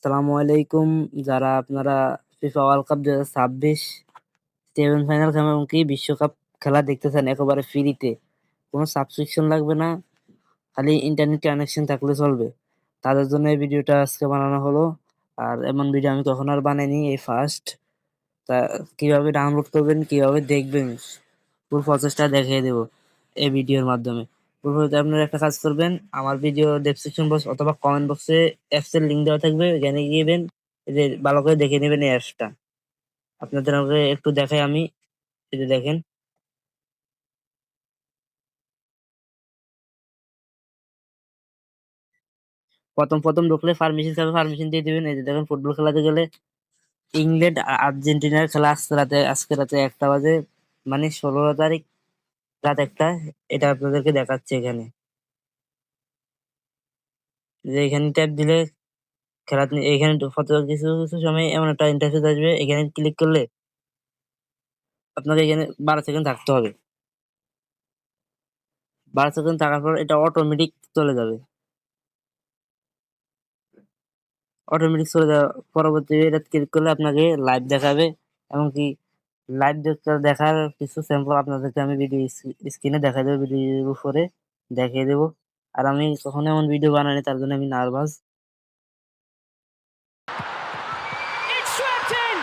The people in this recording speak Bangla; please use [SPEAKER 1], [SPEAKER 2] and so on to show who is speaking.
[SPEAKER 1] আসসালামু আলাইকুম। যারা আপনারা FIFA world cup 2026 seven final এমনকি বিশ্বকাপ খেলা দেখতেছেন একেবারে ফ্রিতে, কোনো সাবস্ক্রিপশন লাগবে না, খালি ইন্টারনেট কানেকশন থাকলে চলবে। তাদের জন্য এই ভিডিওটা আজকে বানানো হলো। আর এমন ভিডিও আমি কখনো আর বানাইনি, এই ফার্স্ট। তা কিভাবে ডাউনলোড করবেন, কিভাবে দেখবেন, পুরো প্রসেসটা দেখিয়ে দেবো এই ভিডিওর মাধ্যমে। পুরোপুরি আপনারা একটা কাজ করবেন, আমার ভিডিও ডেসক্রিপশন বক্স অথবা কমেন্ট বক্সে অ্যাপস এর লিঙ্ক দেওয়া থাকবে, এখানে গিয়েবেন, এই যে ভালো করে দেখে নেবেন এই অ্যাপসটা। আপনাদের আমাকে একটু দেখাই আমি, এই যে দেখেন। প্রথম প্রথম ঢুকলে পারমিশন চাবে, পারমিশন দিয়ে দিবেন। এই যে দেখেন, ফুটবল খেলাতে গেলে ইংল্যান্ড আর্জেন্টিনার খেলা আজকে রাতে 1টা বাজে, মানে 16 তারিখ রাত 1টা। এটা আপনাদেরকে দেখাচ্ছে এখানে, যে এখানে ট্যাপ দিলে খেলা এখানে কত কিছু কিছু সময় এমন একটা ইন্টারফেস আসবে, এখানে ক্লিক করলে আপনাকে এখানে 12 সেকেন্ড থাকতে হবে। 12 সেকেন্ড থাকার পর এটা অটোমেটিক চলে যাবে। অটোমেটিক চলে যাওয়া পরবর্তী এটা ক্লিক করলে আপনাকে লাইভ দেখাবে। এমনকি লাইভ দেখার কিছু স্যাম্পল আপনাদেরকে আমি ভিডিও স্ক্রিনে দেখা দেবো, ভিডিওর উপরে দেখিয়ে দেবো। আর আমি কখনো এমন ভিডিও বানাইনি, তার জন্য আমি নার্ভাস।